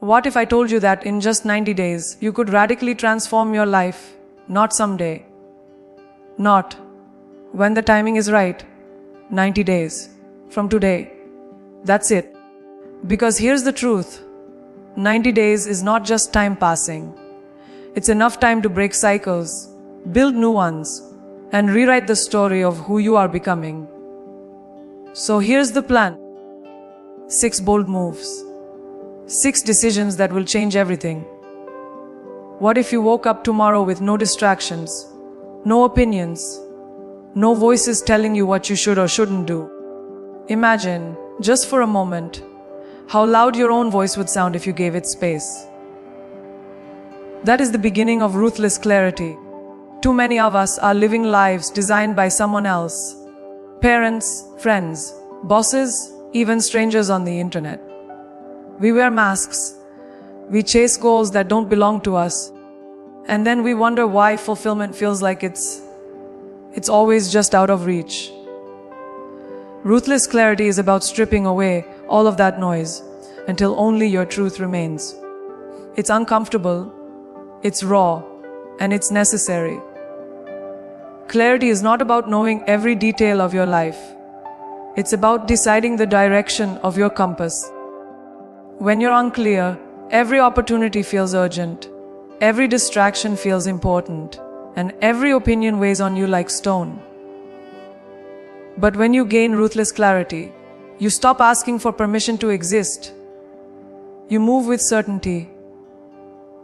What if I told you that in just 90 days, you could radically transform your life? Not someday. Not when the timing is right. 90 days. From today. That's it. Because here's the truth. 90 days is not just time passing. It's enough time to break cycles, build new ones, and rewrite the story of who you are becoming. So here's the plan. 6 bold moves. 6 decisions that will change everything. What if you woke up tomorrow with no distractions, no opinions, no voices telling you what you should or shouldn't do? Imagine, just for a moment, how loud your own voice would sound if you gave it space. That is the beginning of ruthless clarity. Too many of us are living lives designed by someone else. Parents, friends, bosses, even strangers on the internet. We wear masks. We chase goals that don't belong to us. And then we wonder why fulfillment feels like it's always just out of reach. Ruthless clarity is about stripping away all of that noise until only your truth remains. It's uncomfortable, it's raw, and it's necessary. Clarity is not about knowing every detail of your life. It's about deciding the direction of your compass. When you're unclear, every opportunity feels urgent, every distraction feels important, and every opinion weighs on you like stone. But when you gain ruthless clarity, you stop asking for permission to exist. You move with certainty.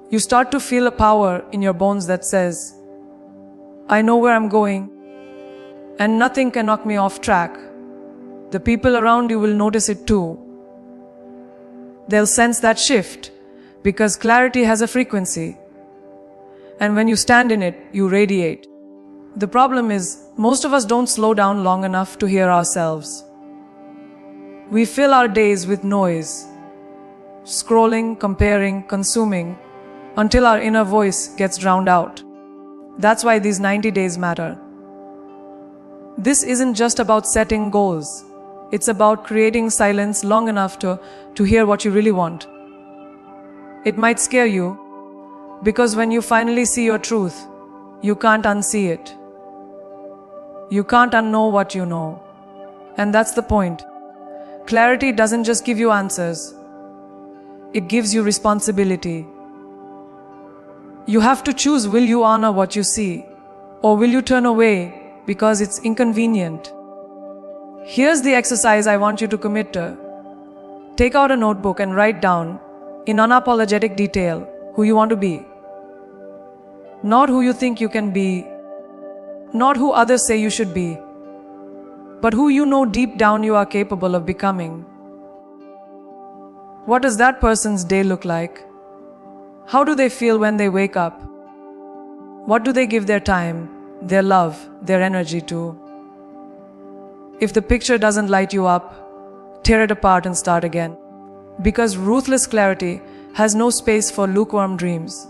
You start to feel a power in your bones that says, I know where I'm going, and nothing can knock me off track. The people around you will notice it too. They'll sense that shift, because clarity has a frequency. And when you stand in it, you radiate. The problem is, most of us don't slow down long enough to hear ourselves. We fill our days with noise, scrolling, comparing, consuming, until our inner voice gets drowned out. That's why these 90 days matter. This isn't just about setting goals. It's about creating silence long enough to hear what you really want. It might scare you, because when you finally see your truth, you can't unsee it. You can't unknow what you know. And that's the point. Clarity doesn't just give you answers. It gives you responsibility. You have to choose, will you honor what you see, or will you turn away because it's inconvenient? Here's the exercise I want you to commit to. Take out a notebook and write down, in unapologetic detail, who you want to be. Not who you think you can be, not who others say you should be, but who you know deep down you are capable of becoming. What does that person's day look like? How do they feel when they wake up? What do they give their time, their love, their energy to? If the picture doesn't light you up, tear it apart and start again. Because ruthless clarity has no space for lukewarm dreams.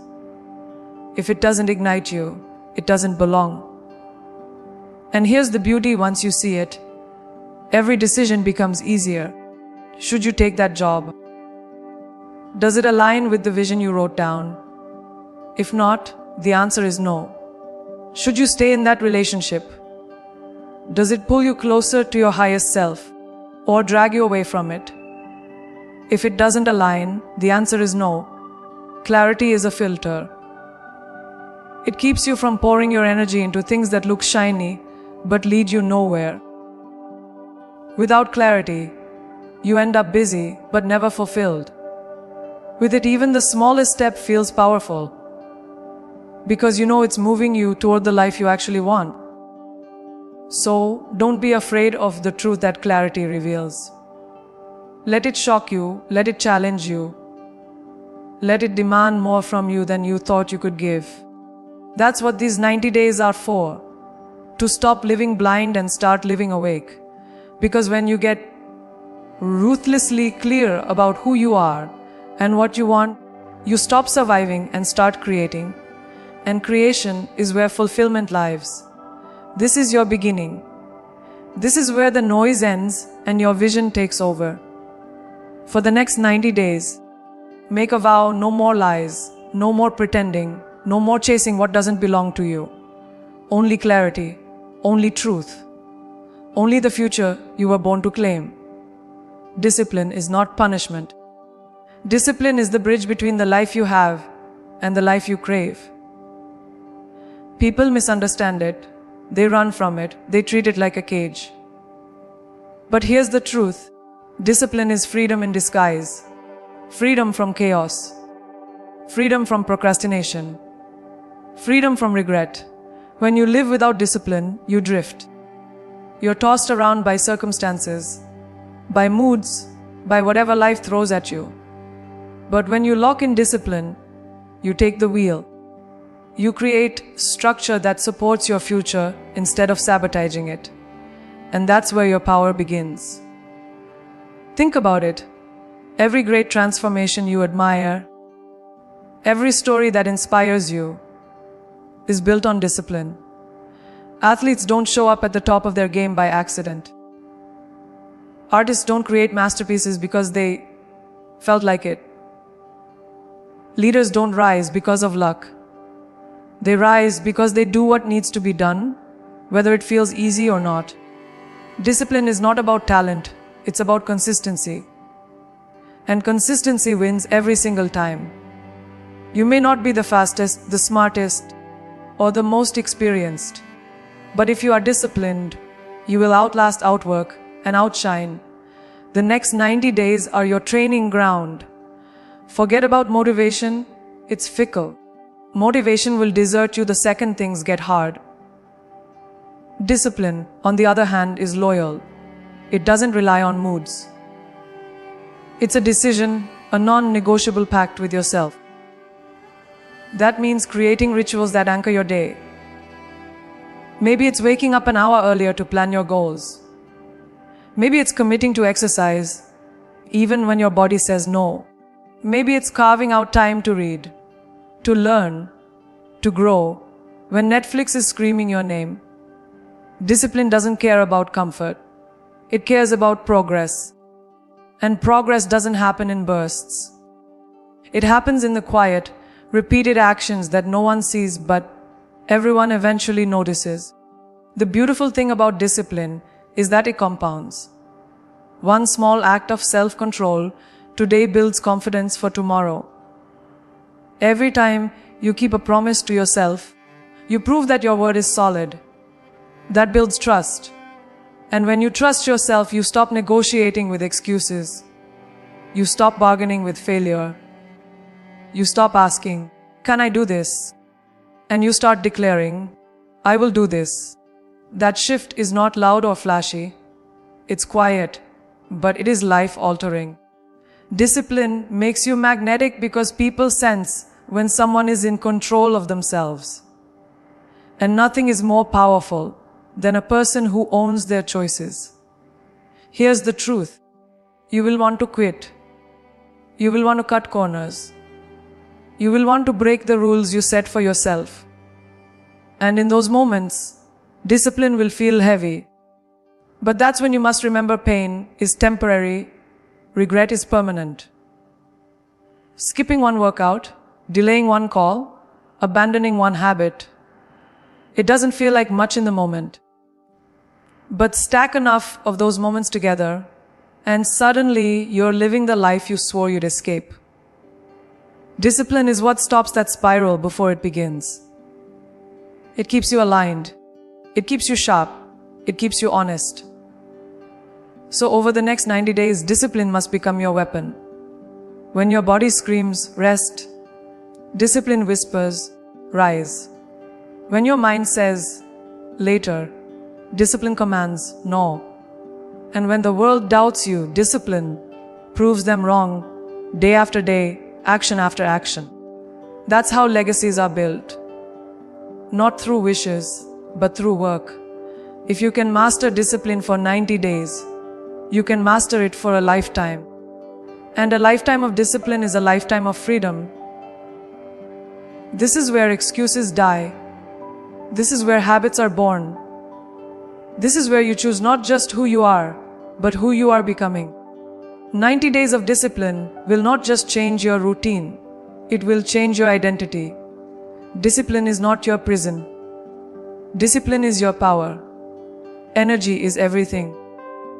If it doesn't ignite you, it doesn't belong. And here's the beauty: once you see it, every decision becomes easier. Should you take that job? Does it align with the vision you wrote down? If not, the answer is no. Should you stay in that relationship? Does it pull you closer to your highest self, or drag you away from it? If it doesn't align, the answer is no. Clarity is a filter. It keeps you from pouring your energy into things that look shiny, but lead you nowhere. Without clarity, you end up busy, but never fulfilled. With it, even the smallest step feels powerful, because you know it's moving you toward the life you actually want. So, don't be afraid of the truth that clarity reveals. Let it shock you, let it challenge you, let it demand more from you than you thought you could give. That's what these 90 days are for. To stop living blind and start living awake. Because when you get ruthlessly clear about who you are and what you want, you stop surviving and start creating. And creation is where fulfillment lives. This is your beginning. This is where the noise ends and your vision takes over. For the next 90 days, Make a vow, no more lies, no more pretending, no more chasing what doesn't belong to you. Only clarity, only truth, only the future you were born to claim. Discipline is not punishment. Discipline is the bridge between the life you have and the life you crave. People misunderstand it, they run from it, they treat it like a cage. But here's the truth. Discipline is freedom in disguise. Freedom from chaos. Freedom from procrastination. Freedom from regret. When you live without discipline, you drift. You're tossed around by circumstances, by moods, by whatever life throws at you. But when you lock in discipline, you take the wheel. You create structure that supports your future instead of sabotaging it. And that's where your power begins. Think about it. Every great transformation you admire, every story that inspires you, is built on discipline. Athletes don't show up at the top of their game by accident. Artists don't create masterpieces because they felt like it. Leaders don't rise because of luck. They rise because they do what needs to be done, whether it feels easy or not. Discipline is not about talent, it's about consistency. And consistency wins every single time. You may not be the fastest, the smartest, or the most experienced. But if you are disciplined, you will outlast, outwork, and outshine. The next 90 days are your training ground. Forget about motivation, it's fickle. Motivation will desert you the second things get hard. Discipline, on the other hand, is loyal. It doesn't rely on moods. It's a decision, a non-negotiable pact with yourself. That means creating rituals that anchor your day. Maybe it's waking up an hour earlier to plan your goals. Maybe it's committing to exercise, even when your body says no. Maybe it's carving out time to read, to learn, to grow, when Netflix is screaming your name. Discipline doesn't care about comfort. It cares about progress. And progress doesn't happen in bursts. It happens in the quiet, repeated actions that no one sees but everyone eventually notices. The beautiful thing about discipline is that it compounds. One small act of self-control today builds confidence for tomorrow. Every time you keep a promise to yourself, you prove that your word is solid. That builds trust. And when you trust yourself, you stop negotiating with excuses. You stop bargaining with failure. You stop asking, "Can I do this?" And you start declaring, "I will do this." That shift is not loud or flashy. It's quiet, but it is life-altering. Discipline makes you magnetic because people sense when someone is in control of themselves. And nothing is more powerful than a person who owns their choices. Here's the truth. You will want to quit. You will want to cut corners. You will want to break the rules you set for yourself. And in those moments, discipline will feel heavy. But that's when you must remember pain is temporary, regret is permanent. Skipping one workout, delaying one call, abandoning one habit, it doesn't feel like much in the moment. But stack enough of those moments together, and suddenly you're living the life you swore you'd escape. Discipline is what stops that spiral before it begins. It keeps you aligned. It keeps you sharp. It keeps you honest. So over the next 90 days, discipline must become your weapon. When your body screams, rest, discipline whispers, rise. When your mind says, later, discipline commands, no. And when the world doubts you, discipline proves them wrong, day after day, action after action. That's how legacies are built. Not through wishes, but through work. If you can master discipline for 90 days, you can master it for a lifetime. And a lifetime of discipline is a lifetime of freedom. This is where excuses die. This is where habits are born. This is where you choose not just who you are, but who you are becoming. 90 days of discipline will not just change your routine, it will change your identity. Discipline is not your prison. Discipline is your power. Energy is everything.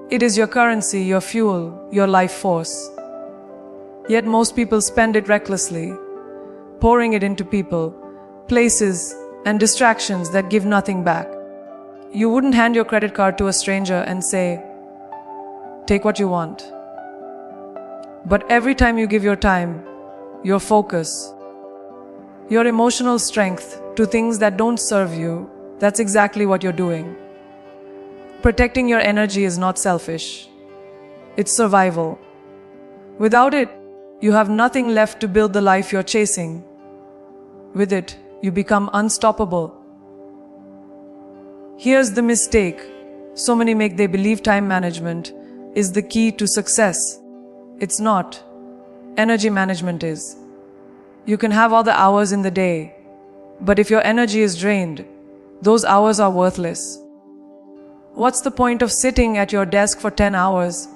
It is your currency, your fuel, your life force. Yet most people spend it recklessly, pouring it into people, places, and distractions that give nothing back. You wouldn't hand your credit card to a stranger and say, "Take what you want." But every time you give your time, your focus, your emotional strength to things that don't serve you, that's exactly what you're doing. Protecting your energy is not selfish. It's survival. Without it, you have nothing left to build the life you're chasing. With it, you become unstoppable. Here's the mistake so many make: they believe time management is the key to success. It's not. Energy management is. You can have all the hours in the day, but if your energy is drained, those hours are worthless. What's the point of sitting at your desk for 10 hours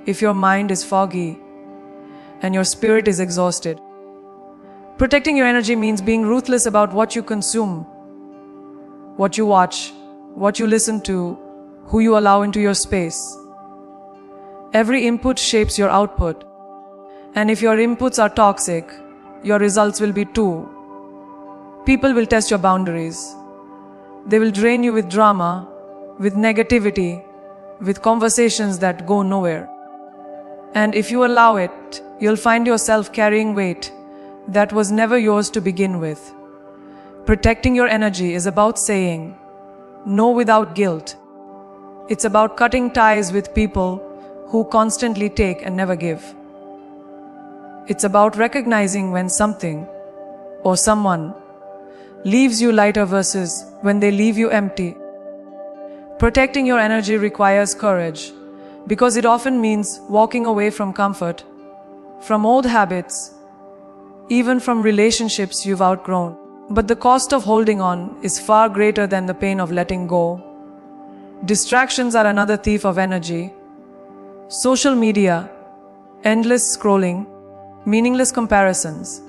if your mind is foggy and your spirit is exhausted? Protecting your energy means being ruthless about what you consume, what you watch, what you listen to, who you allow into your space. Every input shapes your output. And if your inputs are toxic, your results will be too. People will test your boundaries. They will drain you with drama, with negativity, with conversations that go nowhere. And if you allow it, you'll find yourself carrying weight that was never yours to begin with. Protecting your energy is about saying no without guilt. It's about cutting ties with people who constantly take and never give. It's about recognizing when something or someone leaves you lighter versus when they leave you empty. Protecting your energy requires courage because it often means walking away from comfort, from old habits, even from relationships you've outgrown. But the cost of holding on is far greater than the pain of letting go. Distractions are another thief of energy. Social media, endless scrolling, meaningless comparisons.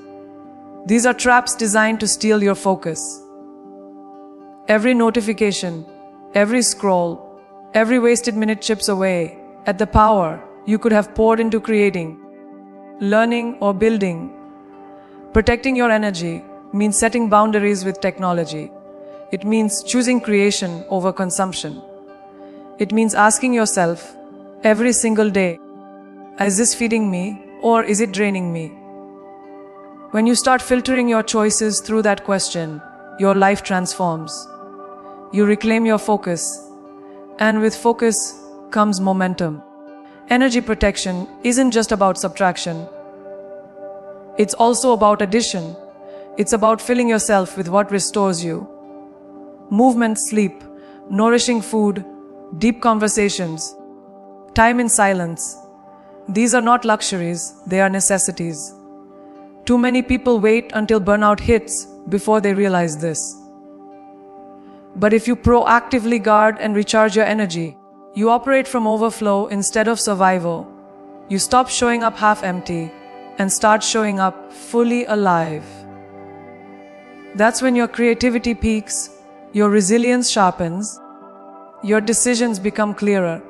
These are traps designed to steal your focus. Every notification, every scroll, every wasted minute chips away at the power you could have poured into creating, learning, or building. Protecting your energy means setting boundaries with technology. It means choosing creation over consumption. It means asking yourself every single day, is this feeding me or is it draining me? When you start filtering your choices through that question, your life transforms. You reclaim your focus, and with focus comes momentum. Energy protection isn't just about subtraction. It's also about addition. It's about filling yourself with what restores you. Movement, sleep, nourishing food, deep conversations, time in silence. These are not luxuries, they are necessities. Too many people wait until burnout hits before they realize this. But if you proactively guard and recharge your energy, you operate from overflow instead of survival. You stop showing up half empty and start showing up fully alive. That's when your creativity peaks, your resilience sharpens, your decisions become clearer.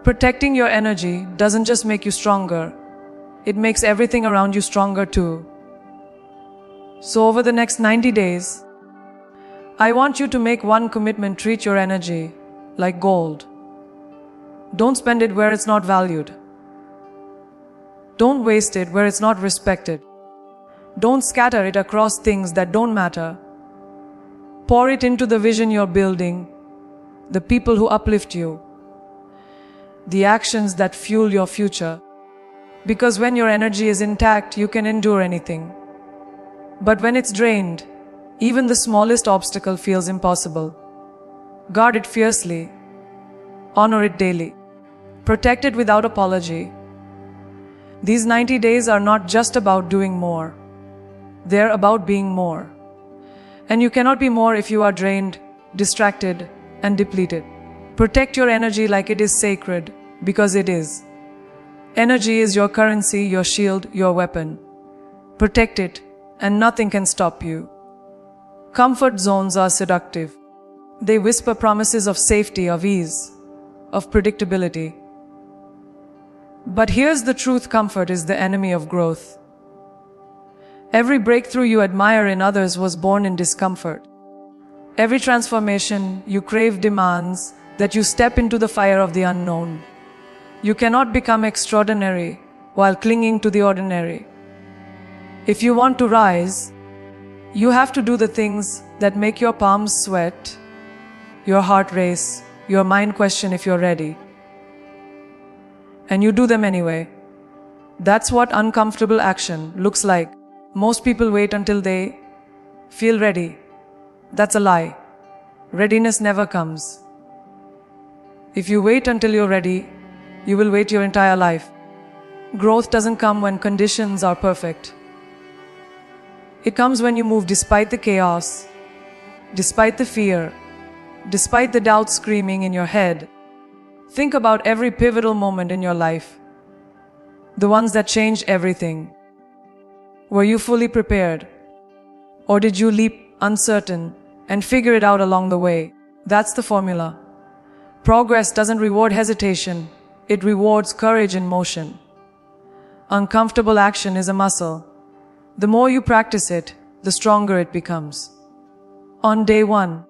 Protecting your energy doesn't just make you stronger, it makes everything around you stronger too. So over the next 90 days, I want you to make one commitment: treat your energy like gold. Don't spend it where it's not valued. Don't waste it where it's not respected. Don't scatter it across things that don't matter. Pour it into the vision you're building, the people who uplift you, the actions that fuel your future. Because when your energy is intact, you can endure anything. But when it's drained, even the smallest obstacle feels impossible. Guard it fiercely. Honor it daily. Protect it without apology. These 90 days are not just about doing more. They're about being more. And you cannot be more if you are drained, distracted, and depleted. Protect your energy like it is sacred, because it is. Energy is your currency, your shield, your weapon. Protect it, and nothing can stop you. Comfort zones are seductive. They whisper promises of safety, of ease, of predictability. But here's the truth: comfort is the enemy of growth. Every breakthrough you admire in others was born in discomfort. Every transformation you crave demands that you step into the fire of the unknown. You cannot become extraordinary while clinging to the ordinary. If you want to rise, you have to do the things that make your palms sweat, your heart race, your mind question if you're ready. And you do them anyway. That's what uncomfortable action looks like. Most people wait until they feel ready. That's a lie. Readiness never comes. If you wait until you're ready, you will wait your entire life. Growth doesn't come when conditions are perfect. It comes when you move despite the chaos, despite the fear, despite the doubt screaming in your head. Think about every pivotal moment in your life, the ones that changed everything. Were you fully prepared? Or did you leap uncertain and figure it out along the way? That's the formula. Progress doesn't reward hesitation, it rewards courage in motion. Uncomfortable action is a muscle. The more you practice it, the stronger it becomes. On day one,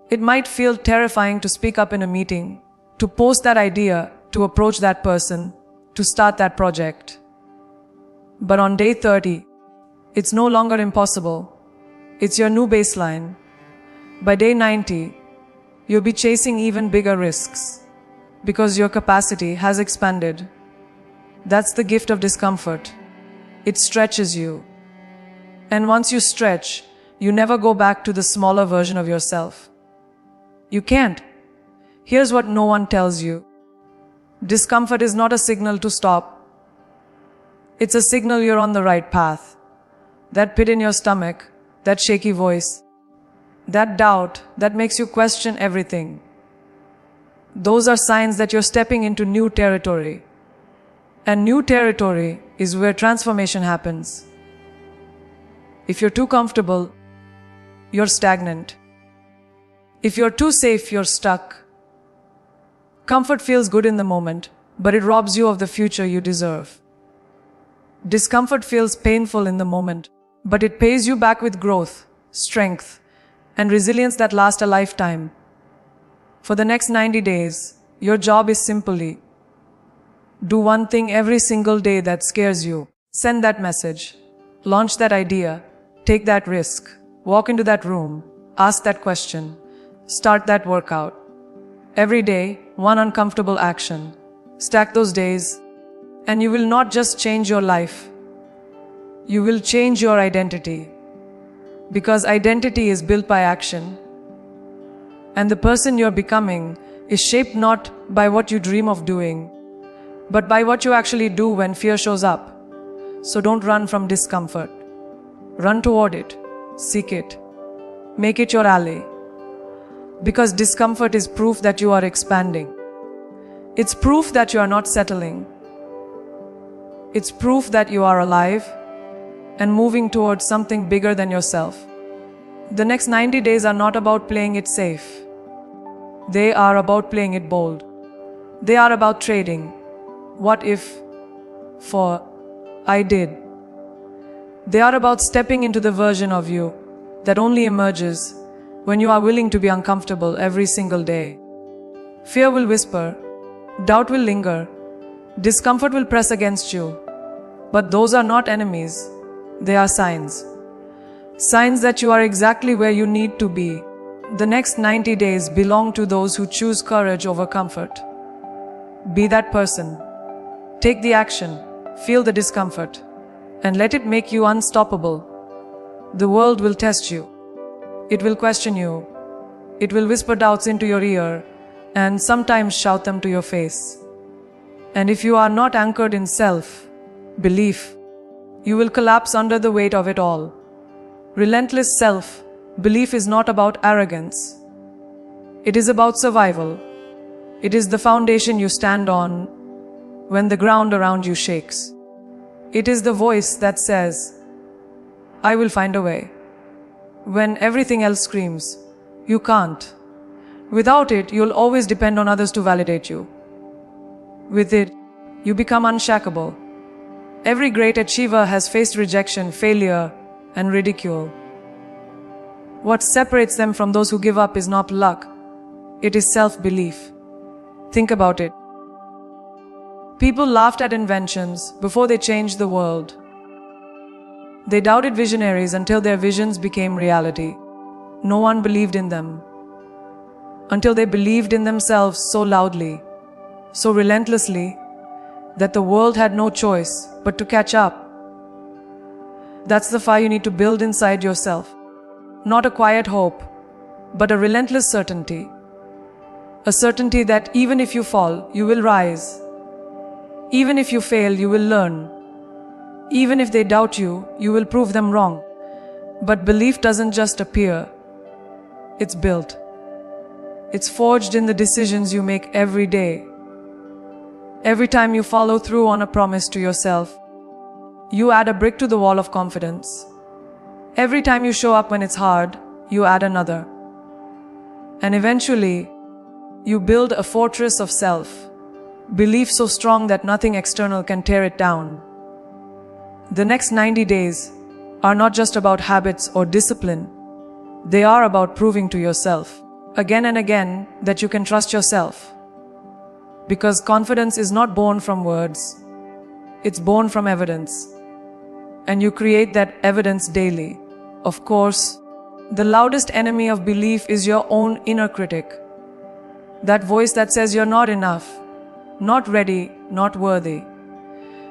it might feel terrifying to speak up in a meeting, to post that idea, to approach that person, to start that project. But on day 30, it's no longer impossible. It's your new baseline. By day 90, you'll be chasing even bigger risks because your capacity has expanded. That's the gift of discomfort. It stretches you. And once you stretch, you never go back to the smaller version of yourself. You can't. Here's what no one tells you. Discomfort is not a signal to stop. It's a signal you're on the right path. That pit in your stomach, that shaky voice, that doubt that makes you question everything. Those are signs that you're stepping into new territory. And new territory is where transformation happens. If you're too comfortable, you're stagnant. If you're too safe, you're stuck. Comfort feels good in the moment, but it robs you of the future you deserve. Discomfort feels painful in the moment, but it pays you back with growth, strength, and resilience that last a lifetime. For the next 90 days, your job is simply do one thing every single day that scares you. Send that message, launch that idea, take that risk, walk into that room, ask that question, start that workout. Every day, one uncomfortable action. Stack those days, and you will not just change your life. You will change your identity. Because identity is built by action. And the person you're becoming is shaped not by what you dream of doing, but by what you actually do when fear shows up. So don't run from discomfort. Run toward it. Seek it. Make it your ally. Because discomfort is proof that you are expanding. It's proof that you are not settling. It's proof that you are alive and moving towards something bigger than yourself. The next 90 days are not about playing it safe. They are about playing it bold. They are about trading what if for I did. They are about stepping into the version of you that only emerges when you are willing to be uncomfortable every single day. Fear will whisper, doubt will linger, discomfort will press against you. But those are not enemies, they are signs. Signs that you are exactly where you need to be. The next 90 days belong to those who choose courage over comfort. Be that person. Take the action, feel the discomfort, and let it make you unstoppable. The world will test you. It will question you. It will whisper doubts into your ear and sometimes shout them to your face. And if you are not anchored in self-belief, you will collapse under the weight of it all. Relentless self-belief is not about arrogance. It is about survival. It is the foundation you stand on when the ground around you shakes. It is the voice that says, I will find a way, when everything else screams, you can't. Without it, you'll always depend on others to validate you. With it, you become unshakable. Every great achiever has faced rejection, failure, and ridicule. What separates them from those who give up is not luck, it is self-belief. Think about it. People laughed at inventions before they changed the world. They doubted visionaries until their visions became reality. No one believed in them until they believed in themselves so loudly, so relentlessly, that the world had no choice but to catch up. That's the fire you need to build inside yourself. Not a quiet hope, but a relentless certainty. A certainty that even if you fall, you will rise. Even if you fail, you will learn. Even if they doubt you, you will prove them wrong. But belief doesn't just appear. It's built. It's forged in the decisions you make every day. Every time you follow through on a promise to yourself, you add a brick to the wall of confidence. Every time you show up when it's hard, you add another. And eventually, you build a fortress of self, belief so strong that nothing external can tear it down. The next 90 days are not just about habits or discipline. They are about proving to yourself, again and again, that you can trust yourself. Because confidence is not born from words, it's born from evidence. And you create that evidence daily. Of course, the loudest enemy of belief is your own inner critic. That voice that says you're not enough, not ready, not worthy.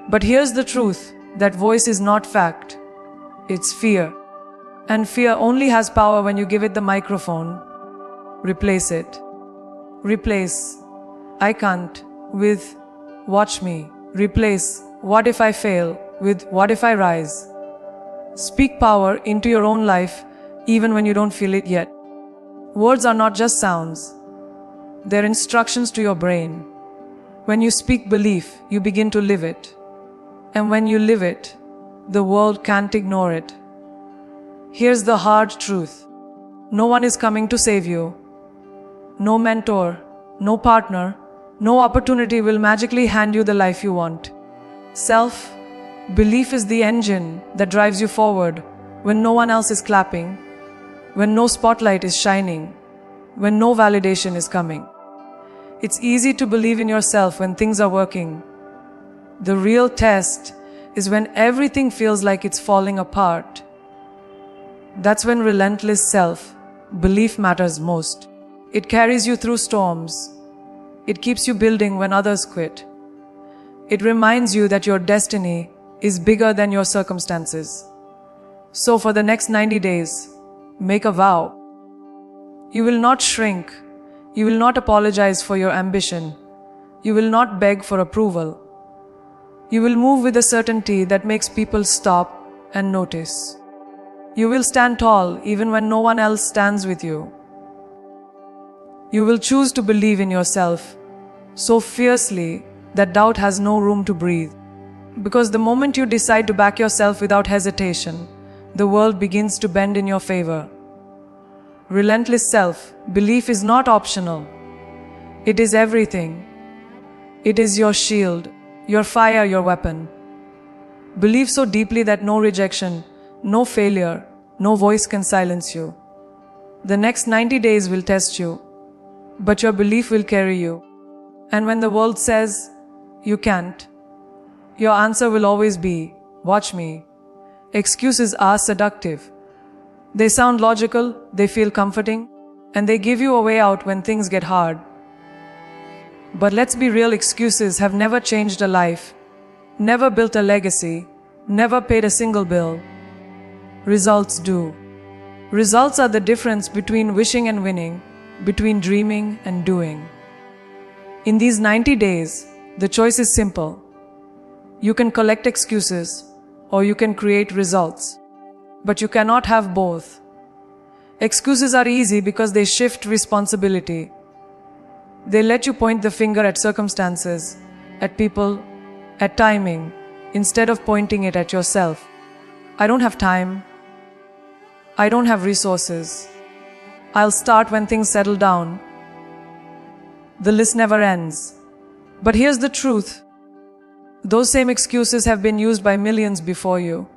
But here's the truth, that voice is not fact. It's fear. And fear only has power when you give it the microphone. Replace it. Replace I can't with watch me. Replace what if I fail with what if I rise. Speak power into your own life even when you don't feel it yet. Words are not just sounds. They're instructions to your brain. When you speak belief, you begin to live it. And when you live it, the world can't ignore it. Here's the hard truth. No one is coming to save you. No mentor, no partner, no opportunity will magically hand you the life you want. Self-belief is the engine that drives you forward when no one else is clapping, when no spotlight is shining, when no validation is coming. It's easy to believe in yourself when things are working. The real test is when everything feels like it's falling apart. That's when relentless self-belief matters most. It carries you through storms. It keeps you building when others quit. It reminds you that your destiny is bigger than your circumstances. So for the next 90 days, make a vow. You will not shrink. You will not apologize for your ambition. You will not beg for approval. You will move with a certainty that makes people stop and notice. You will stand tall even when no one else stands with you. You will choose to believe in yourself so fiercely that doubt has no room to breathe. Because the moment you decide to back yourself without hesitation, the world begins to bend in your favor. Relentless self-belief is not optional. It is everything. It is your shield, your fire, your weapon. Believe so deeply that no rejection, no failure, no voice can silence you. The next 90 days will test you, but your belief will carry you. And when the world says, you can't, your answer will always be, watch me. Excuses are seductive. They sound logical, they feel comforting, and they give you a way out when things get hard. But let's be real, excuses have never changed a life, never built a legacy, never paid a single bill. Results do. Results are the difference between wishing and winning, between dreaming and doing. In these 90 days, the choice is simple. You can collect excuses, or you can create results. But you cannot have both. Excuses are easy because they shift responsibility. They let you point the finger at circumstances at people, at timing, instead of pointing it at yourself. I don't have time. I don't have resources. I'll start when things settle down. The list never ends. But here's the truth. Those same excuses have been used by millions before you.